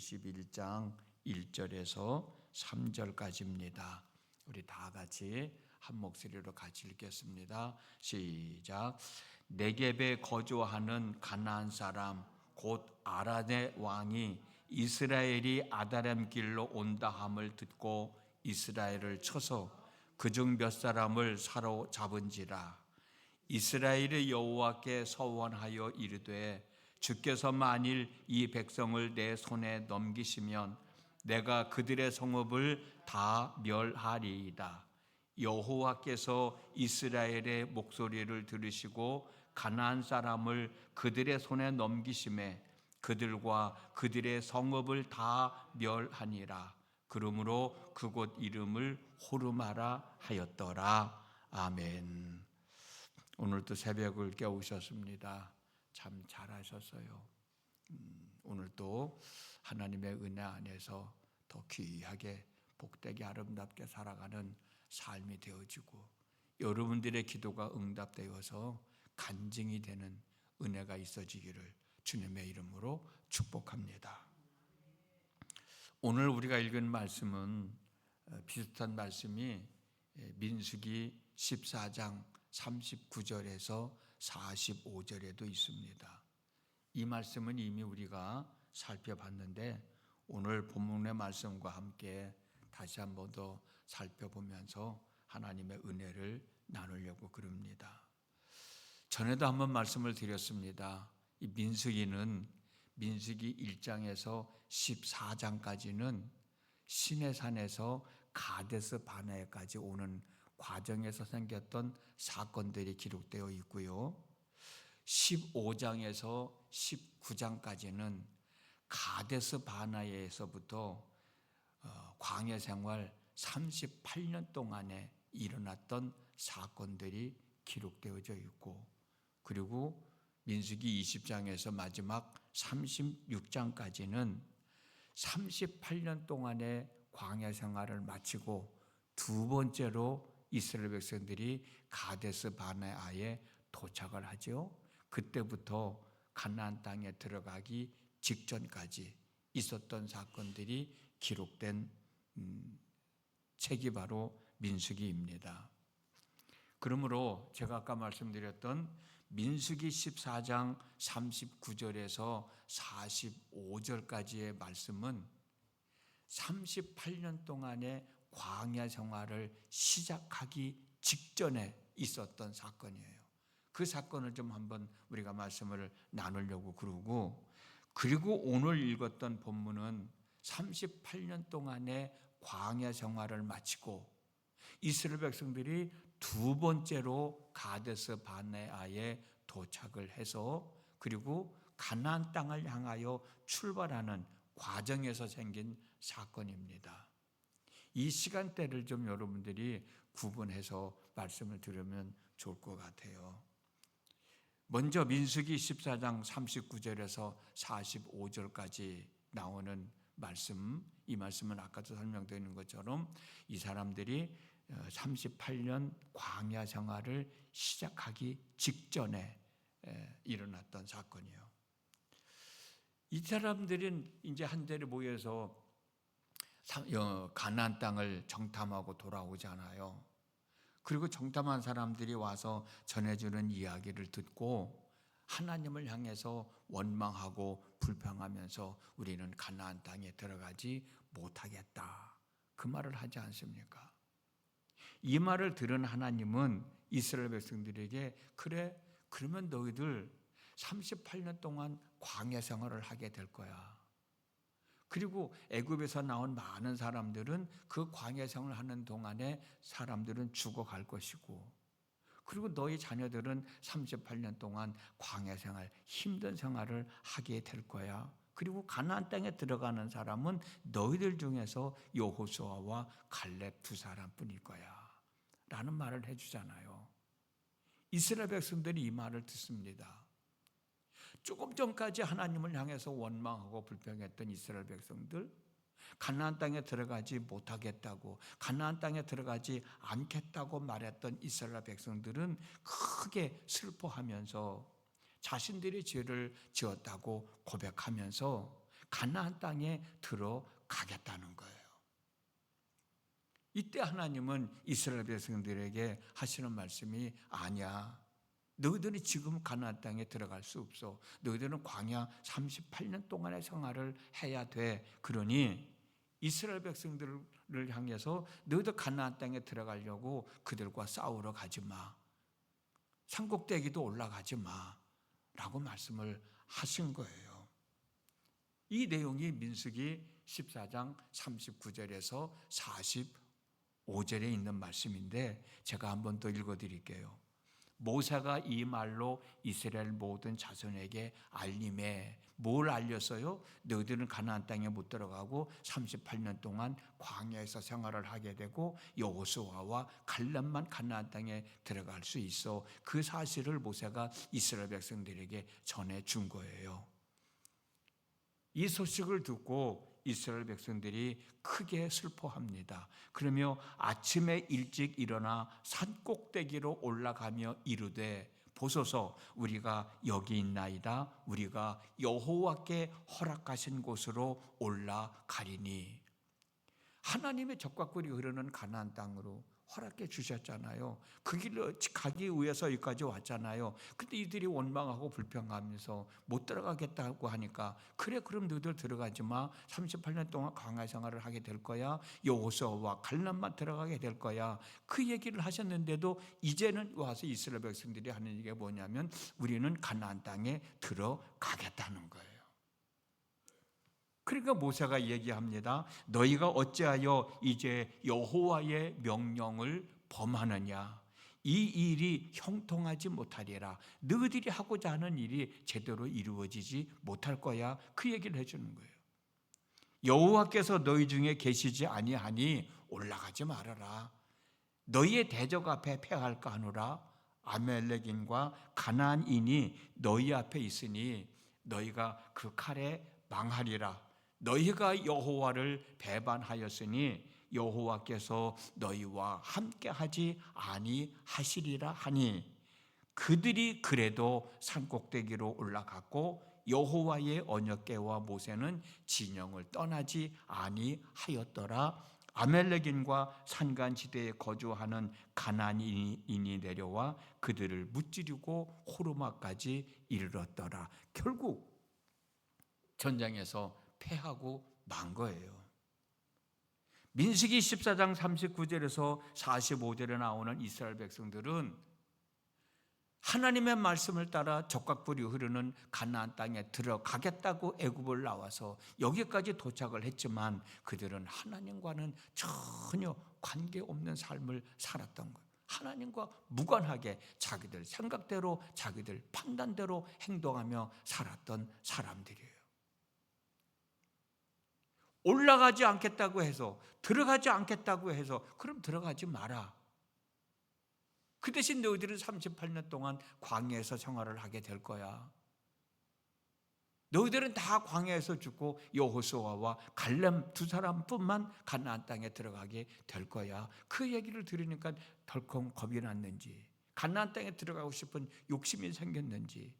21장 1절에서 3절까지입니다. 우리 다 같이 한 목소리로 같이 읽겠습니다. 시작. 네겝에 거주하는 가나안 사람 곧 아란의 왕이 이스라엘이 아다람 길로 온다 함을 듣고 이스라엘을 쳐서 그중 몇 사람을 사로잡은지라. 이스라엘의 여호와께 서원하여 이르되 주께서 만일 이 백성을 내 손에 넘기시면 내가 그들의 성읍을 다 멸하리이다. 여호와께서 이스라엘의 목소리를 들으시고 가나안 사람을 그들의 손에 넘기심에 그들과 그들의 성읍을 다 멸하니라. 그러므로 그곳 이름을 호르마라 하였더라. 아멘. 오늘도 새벽을 깨우셨습니다. 참 잘하셨어요. 오늘도 하나님의 은혜 안에서 더 귀하게 복되게 아름답게 살아가는 삶이 되어지고 여러분들의 기도가 응답되어서 간증이 되는 은혜가 있어지기를 주님의 이름으로 축복합니다. 오늘 우리가 읽은 말씀은 비슷한 말씀이 민수기 14장 39절에서 45절에도 있습니다. 이 말씀은 이미 우리가 살펴봤는데 오늘 본문의 말씀과 함께 다시 한 번 더 살펴보면서 하나님의 은혜를 나누려고 그럽니다. 전에도 한번 말씀을 드렸습니다. 이 민수기는 민수기 1장에서 14장까지는 시내산에서 가데스 바네까지 오는 과정에서 생겼던 사건들이 기록되어 있고요. 15장에서 19장까지는 가데스 바네에서부터 광야 생활 38년 동안에 일어났던 사건들이 기록되어져 있고, 그리고 민수기 20장에서 마지막 36장까지는 38년 동안의 광야 생활을 마치고 두 번째로 이스라엘 백성들이 가데스 바네아에 도착을 하죠. 그때부터 가나안 땅에 들어가기 직전까지 있었던 사건들이 기록된 책이 바로 민수기입니다. 그러므로 제가 아까 말씀드렸던 민수기 14장 39절에서 45절까지의 말씀은 38년 동안의 광야 생활을 시작하기 직전에 있었던 사건이에요. 그 사건을 좀 한번 우리가 말씀을 나누려고 그러고, 그리고 오늘 읽었던 본문은 38년 동안의 광야 생활을 마치고 이스라엘 백성들이 두 번째로 가데스 바네아에 도착을 해서 그리고 가나안 땅을 향하여 출발하는 과정에서 생긴 사건입니다. 이 시간대를 좀 여러분들이 구분해서 말씀을 들으면 좋을 것 같아요. 먼저 민수기 14장 39절에서 45절까지 나오는 말씀, 이 말씀은 아까도 설명되는 것처럼 이 사람들이 38년 광야 생활을 시작하기 직전에 일어났던 사건이에요. 이 사람들은 이제 한자리에 모여서 가나안 땅을 정탐하고 돌아오잖아요. 그리고 정탐한 사람들이 와서 전해주는 이야기를 듣고 하나님을 향해서 원망하고 불평하면서 우리는 가나안 땅에 들어가지 못하겠다, 그 말을 하지 않습니까? 이 말을 들은 하나님은 이스라엘 백성들에게 그래, 그러면 너희들 38년 동안 광야 생활을 하게 될 거야. 그리고 애굽에서 나온 많은 사람들은 그 광야 생활을 하는 동안에 사람들은 죽어갈 것이고, 그리고 너희 자녀들은 38년 동안 광야 생활, 힘든 생활을 하게 될 거야. 그리고 가나안 땅에 들어가는 사람은 너희들 중에서 여호수아와 갈렙 두 사람뿐일 거야 라는 말을 해주잖아요. 이스라엘 백성들이 이 말을 듣습니다. 조금 전까지 하나님을 향해서 원망하고 불평했던 이스라엘 백성들, 가나안 땅에 들어가지 못하겠다고, 가나안 땅에 들어가지 않겠다고 말했던 이스라엘 백성들은 크게 슬퍼하면서 자신들이 죄를 지었다고 고백하면서 가나안 땅에 들어가겠다는 거예요. 이때 하나님은 이스라엘 백성들에게 하시는 말씀이 아니야. 너희들은 지금 가나안 땅에 들어갈 수 없어. 너희들은 광야 38년 동안의 생활을 해야 돼. 그러니 이스라엘 백성들을 향해서 너희들 가나안 땅에 들어가려고 그들과 싸우러 가지 마. 산꼭대기도 올라가지 마. 라고 말씀을 하신 거예요. 이 내용이 민수기 14장 39절에서 45절에 있는 말씀인데 제가 한 번 더 읽어드릴게요. 모세가 이 말로 이스라엘 모든 자손에게 알림해. 뭘 알렸어요? 너희들은 가나안 땅에 못 들어가고 38년 동안 광야에서 생활을 하게 되고 여호수아와 갈렙만 가나안 땅에 들어갈 수 있어. 그 사실을 모세가 이스라엘 백성들에게 전해준 거예요. 이 소식을 듣고 이스라엘 백성들이 크게 슬퍼합니다. 그러며 아침에 일찍 일어나 산꼭대기로 올라가며 이르되 보소서 우리가 여기 있나이다. 우리가 여호와께 허락하신 곳으로 올라가리니. 하나님의 적과 꿀이 흐르는 가나안 땅으로 허락해 주셨잖아요. 그 길로 가기 위해서 여기까지 왔잖아요. 근데 이들이 원망하고 불평하면서 못 들어가겠다고 하니까 그래 그럼 너희들 들어가지 마. 38년 동안 광야 생활을 하게 될 거야. 여호수아와 갈렙만 들어가게 될 거야. 그 얘기를 하셨는데도 이제는 와서 이스라엘 백성들이 하는 얘기가 뭐냐면 우리는 가나안 땅에 들어가겠다는 거예요. 그러니까 모세가 얘기합니다. 너희가 어찌하여 이제 여호와의 명령을 범하느냐. 이 일이 형통하지 못하리라. 너희들이 하고자 하는 일이 제대로 이루어지지 못할 거야. 그 얘기를 해주는 거예요. 여호와께서 너희 중에 계시지 아니하니 올라가지 말아라. 너희의 대적 앞에 패할까 하노라. 아멜렉인과 가나안인이 너희 앞에 있으니 너희가 그 칼에 망하리라. 너희가 여호와를 배반하였으니 여호와께서 너희와 함께하지 아니하시리라 하니 그들이 그래도 산꼭대기로 올라갔고 여호와의 언약궤와 모세는 진영을 떠나지 아니하였더라. 아멜렉인과 산간지대에 거주하는 가나안인이 내려와 그들을 무찌르고 호르마까지 이르렀더라. 결국 전장에서 패하고 만 거예요. 민수기 14장 39절에서 45절에 나오는 이스라엘 백성들은 하나님의 말씀을 따라 적각불이 흐르는 가나안 땅에 들어가겠다고 애굽을 나와서 여기까지 도착을 했지만 그들은 하나님과는 전혀 관계없는 삶을 살았던 거예요. 하나님과 무관하게 자기들 생각대로 자기들 판단대로 행동하며 살았던 사람들이에요. 올라가지 않겠다고 해서 들어가지 않겠다고 해서 그럼 들어가지 마라. 그 대신 너희들은 38년 동안 광야에서 생활을 하게 될 거야. 너희들은 다 광야에서 죽고 여호수아와 갈렙 두 사람뿐만 가나안 땅에 들어가게 될 거야. 그 얘기를 들으니까 덜컹 겁이 났는지 가나안 땅에 들어가고 싶은 욕심이 생겼는지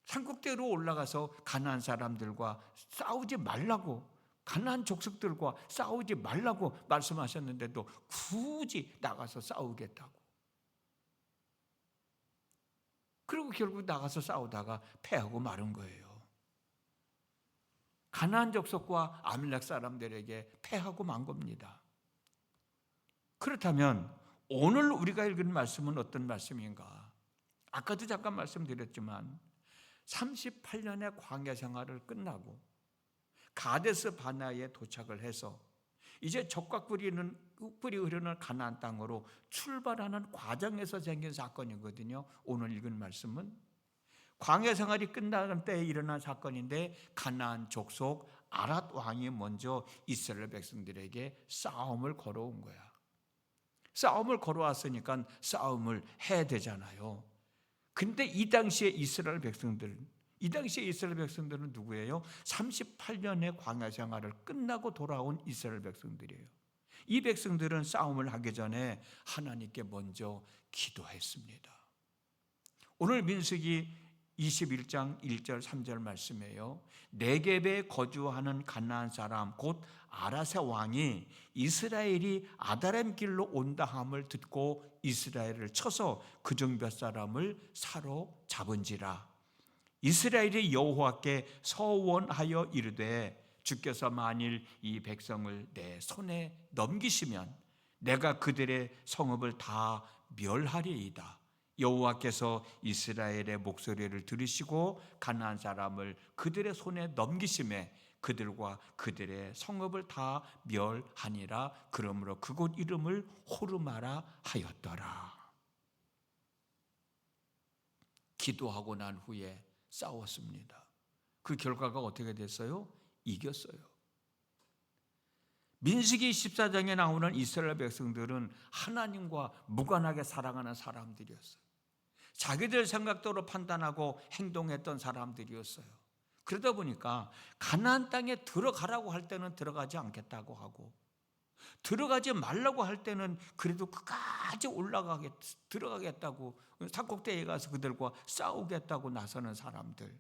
산꼭대기로 올라가서 가나안 사람들과 싸우지 말라고 가나안 족속들과 싸우지 말라고 말씀하셨는데도 굳이 나가서 싸우겠다고. 그리고 결국 나가서 싸우다가 패하고 마른 거예요. 가나안 족속과 아밀렉 사람들에게 패하고 만 겁니다. 그렇다면 오늘 우리가 읽은 말씀은 어떤 말씀인가? 아까도 잠깐 말씀드렸지만 38년의 광야 생활을 끝나고 가데스 바네아에 도착을 해서 이제 적과 꿀이 흐르는 가나안 땅으로 출발하는 과정에서 생긴 사건이거든요. 오늘 읽은 말씀은 광야 생활이 끝나는 때에 일어난 사건인데 가나안 족속 아랏 왕이 먼저 이스라엘 백성들에게 싸움을 걸어온 거야. 싸움을 걸어왔으니까 싸움을 해야 되잖아요. 근데 이 당시에 이스라엘 백성들은 누구예요? 38년의 광야 생활을 끝나고 돌아온 이스라엘 백성들이에요. 이 백성들은 싸움을 하기 전에 하나님께 먼저 기도했습니다. 오늘 민수기 21장 1절 3절 말씀이에요. 네겝에 거주하는 가나안 사람 곧 아라세 왕이 이스라엘이 아다람 길로 온다 함을 듣고 이스라엘을 쳐서 그중 몇 사람을 사로잡은지라. 이스라엘이 여호와께 서원하여 이르되 주께서 만일 이 백성을 내 손에 넘기시면 내가 그들의 성읍을 다 멸하리이다. 여호와께서 이스라엘의 목소리를 들으시고 가나안 사람을 그들의 손에 넘기심에 그들과 그들의 성읍을 다 멸하니라. 그러므로 그곳 이름을 호르마라 하였더라. 기도하고 난 후에 싸웠습니다. 그 결과가 어떻게 됐어요? 이겼어요. 민수기 14장에 나오는 이스라엘 백성들은 하나님과 무관하게 살아가는 사람들이었어요. 자기들 생각대로 판단하고 행동했던 사람들이었어요. 그러다 보니까 가나안 땅에 들어가라고 할 때는 들어가지 않겠다고 하고, 들어가지 말라고 할 때는 그래도 끝까지 들어가겠다고, 산꼭대기에 가서 그들과 싸우겠다고 나서는 사람들.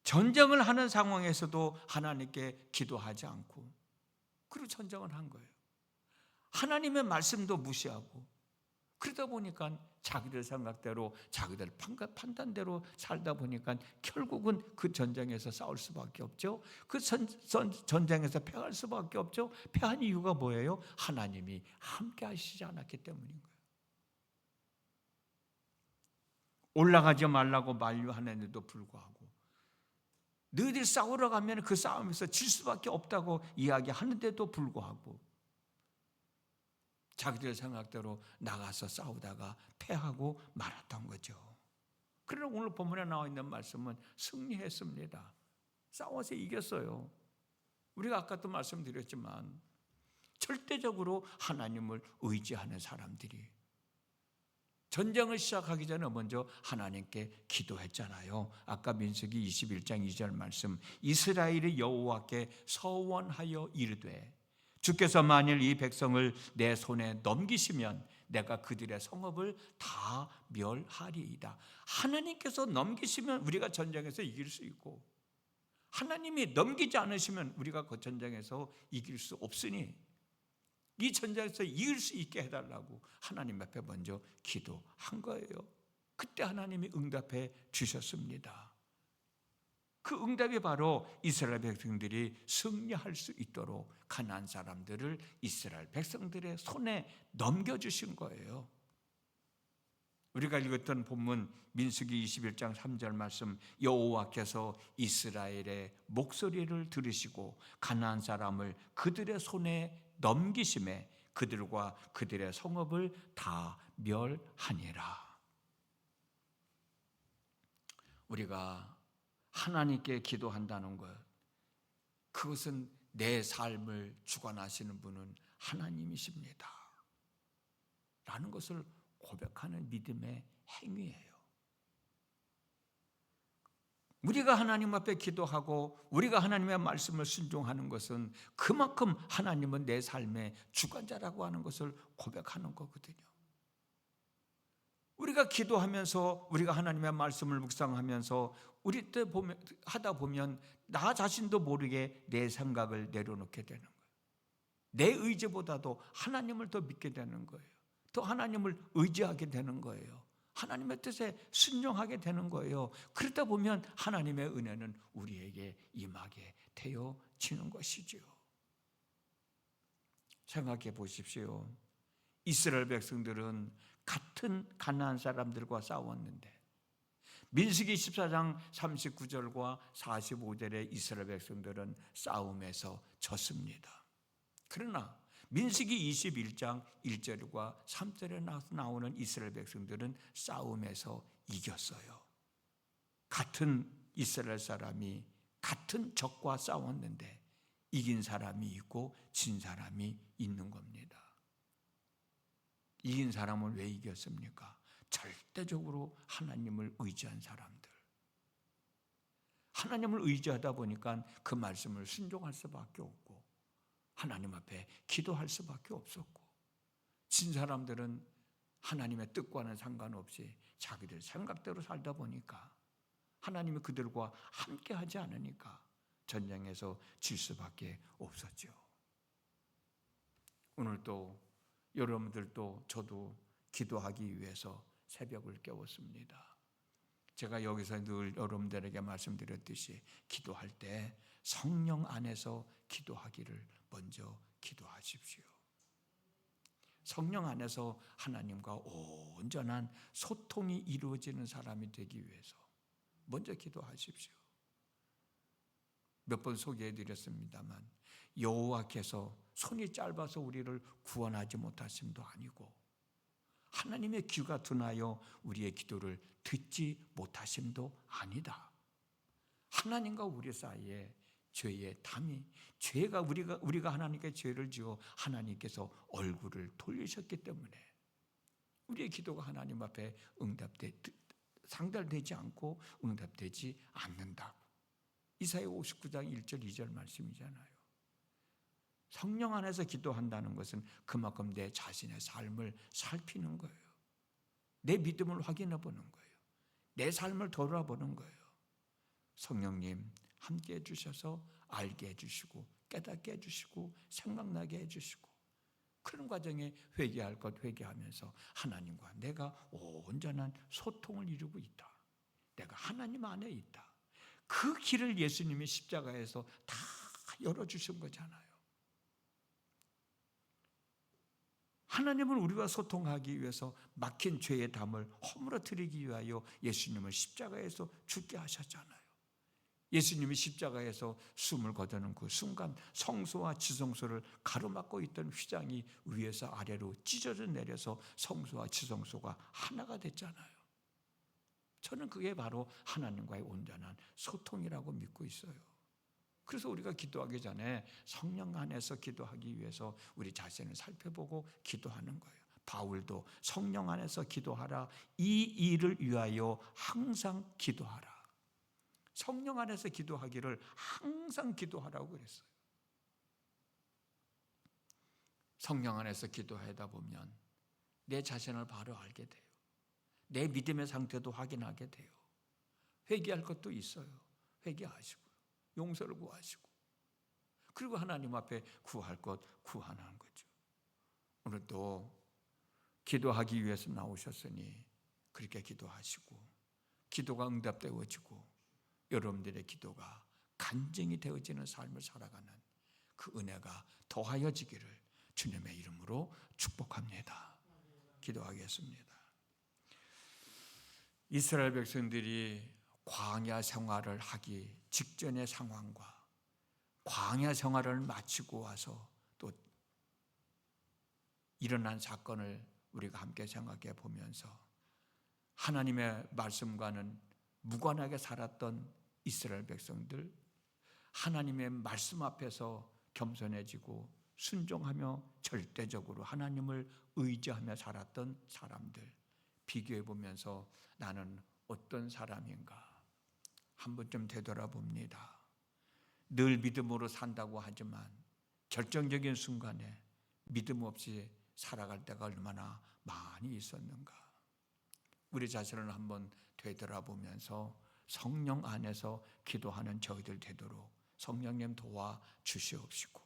전쟁을 하는 상황에서도 하나님께 기도하지 않고 그리고 전쟁을 한 거예요. 하나님의 말씀도 무시하고, 그러다 보니까 자기들 생각대로 자기들 판단대로 살다 보니까 결국은 그 전쟁에서 싸울 수밖에 없죠. 그 전쟁에서 패할 수밖에 없죠. 패한 이유가 뭐예요? 하나님이 함께 하시지 않았기 때문인 거예요. 올라가지 말라고 만류하는데도 불구하고, 너희들 싸우러 가면 그 싸움에서 질 수밖에 없다고 이야기하는데도 불구하고 자기들 생각대로 나가서 싸우다가 패하고 말았던 거죠. 그러나 오늘 본문에 나와 있는 말씀은 승리했습니다. 싸워서 이겼어요. 우리가 아까도 말씀드렸지만 절대적으로 하나님을 의지하는 사람들이 전쟁을 시작하기 전에 먼저 하나님께 기도했잖아요. 아까 민수기 21장 2절 말씀, 이스라엘이 여호와께 서원하여 이르되 주께서 만일 이 백성을 내 손에 넘기시면 내가 그들의 성읍을 다 멸하리이다. 하나님께서 넘기시면 우리가 전쟁에서 이길 수 있고, 하나님이 넘기지 않으시면 우리가 그 전쟁에서 이길 수 없으니 이 전쟁에서 이길 수 있게 해달라고 하나님 앞에 먼저 기도한 거예요. 그때 하나님이 응답해 주셨습니다. 그 응답이 바로 이스라엘 백성들이 승리할 수 있도록 가나안 사람들을 이스라엘 백성들의 손에 넘겨주신 거예요. 우리가 읽었던 본문 민수기 21장 3절 말씀, 여호와께서 이스라엘의 목소리를 들으시고 가나안 사람을 그들의 손에 넘기심에 그들과 그들의 성읍을 다 멸하니라. 우리가 하나님께 기도한다는 것, 그것은 내 삶을 주관하시는 분은 하나님이십니다 라는 것을 고백하는 믿음의 행위예요. 우리가 하나님 앞에 기도하고 우리가 하나님의 말씀을 순종하는 것은 그만큼 하나님은 내 삶의 주관자라고 하는 것을 고백하는 거거든요. 우리가 기도하면서 우리가 하나님의 말씀을 묵상하면서 우리 때 하다 보면 나 자신도 모르게 내 생각을 내려놓게 되는 거예요. 내 의지보다도 하나님을 더 믿게 되는 거예요. 더 하나님을 의지하게 되는 거예요. 하나님의 뜻에 순종하게 되는 거예요. 그러다 보면 하나님의 은혜는 우리에게 임하게 되어지는 것이죠. 생각해 보십시오. 이스라엘 백성들은 같은 가나안 사람들과 싸웠는데 민수기 14장 39절과 45절의 이스라엘 백성들은 싸움에서 졌습니다. 그러나 민수기 21장 1절과 3절에 나오는 이스라엘 백성들은 싸움에서 이겼어요. 같은 이스라엘 사람이 같은 적과 싸웠는데 이긴 사람이 있고 진 사람이 있는 겁니다. 이긴 사람은 왜 이겼습니까? 절대적으로 하나님을 의지한 사람들. 하나님을 의지하다 보니까 그 말씀을 순종할 수밖에 없고 하나님 앞에 기도할 수밖에 없었고, 진 사람들은 하나님의 뜻과는 상관없이 자기들 생각대로 살다 보니까 하나님이 그들과 함께 하지 않으니까 전쟁에서 질 수밖에 없었죠. 오늘도 여러분들도 저도 기도하기 위해서 새벽을 깨웠습니다. 제가 여기서 늘 여러분들에게 말씀드렸듯이 기도할 때 성령 안에서 기도하기를 먼저 기도하십시오. 성령 안에서 하나님과 온전한 소통이 이루어지는 사람이 되기 위해서 먼저 기도하십시오. 몇 번 소개해드렸습니다만 여호와께서 손이 짧아서 우리를 구원하지 못하심도 아니고 하나님의 귀가 둔하여 우리의 기도를 듣지 못하심도 아니다. 하나님과 우리 사이에 죄의 담이, 죄가 우리가 하나님께 죄를 지어 하나님께서 얼굴을 돌리셨기 때문에 우리의 기도가 하나님 앞에 상달되지 않고 응답되지 않는다. 이사야 59장 1절 2절 말씀이잖아요. 성령 안에서 기도한다는 것은 그만큼 내 자신의 삶을 살피는 거예요. 내 믿음을 확인해 보는 거예요. 내 삶을 돌아보는 거예요. 성령님 함께 해주셔서 알게 해주시고 깨닫게 해주시고 생각나게 해주시고 그런 과정에 회개할 것 회개하면서 하나님과 내가 온전한 소통을 이루고 있다. 내가 하나님 안에 있다. 그 길을 예수님이 십자가에서 다 열어주신 거잖아요. 하나님은 우리와 소통하기 위해서 막힌 죄의 담을 허물어뜨리기 위하여 예수님을 십자가에서 죽게 하셨잖아요. 예수님이 십자가에서 숨을 거두는 그 순간 성소와 지성소를 가로막고 있던 휘장이 위에서 아래로 찢어져 내려서 성소와 지성소가 하나가 됐잖아요. 저는 그게 바로 하나님과의 온전한 소통이라고 믿고 있어요. 그래서 우리가 기도하기 전에 성령 안에서 기도하기 위해서 우리 자신을 살펴보고 기도하는 거예요. 바울도 성령 안에서 기도하라. 이 일을 위하여 항상 기도하라. 성령 안에서 기도하기를 항상 기도하라고 그랬어요. 성령 안에서 기도하다 보면 내 자신을 바로 알게 돼요. 내 믿음의 상태도 확인하게 돼요. 회개할 것도 있어요. 회개하시고 용서를 구하시고 그리고 하나님 앞에 구할 것 구하는 거죠. 오늘도 기도하기 위해서 나오셨으니 그렇게 기도하시고 기도가 응답되어지고 여러분들의 기도가 간증이 되어지는 삶을 살아가는 그 은혜가 더하여지기를 주님의 이름으로 축복합니다. 기도하겠습니다. 이스라엘 백성들이 광야 생활을 하기 직전의 상황과 광야 생활을 마치고 와서 또 일어난 사건을 우리가 함께 생각해 보면서 하나님의 말씀과는 무관하게 살았던 이스라엘 백성들, 하나님의 말씀 앞에서 겸손해지고 순종하며 절대적으로 하나님을 의지하며 살았던 사람들 비교해 보면서 나는 어떤 사람인가 한 번쯤 되돌아봅니다. 늘 믿음으로 산다고 하지만 결정적인 순간에 믿음 없이 살아갈 때가 얼마나 많이 있었는가. 우리 자신을 한번 되돌아보면서 성령 안에서 기도하는 저희들 되도록 성령님 도와 주시옵시고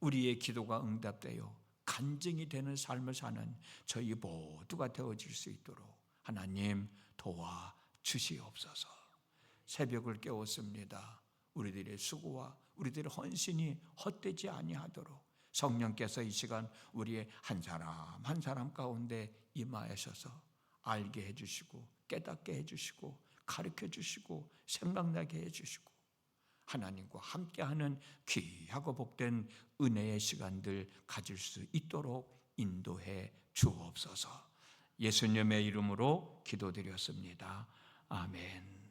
우리의 기도가 응답되어 간증이 되는 삶을 사는 저희 모두가 되어질 수 있도록 하나님 도와 주시옵소서. 새벽을 깨웠습니다. 우리들의 수고와 우리들의 헌신이 헛되지 아니하도록 성령께서 이 시간 우리의 한 사람 한 사람 가운데 임하셔서 알게 해주시고 깨닫게 해주시고 가르쳐 주시고 생각나게 해주시고 하나님과 함께하는 귀하고 복된 은혜의 시간들 가질 수 있도록 인도해 주옵소서. 예수님의 이름으로 기도드렸습니다. 아멘.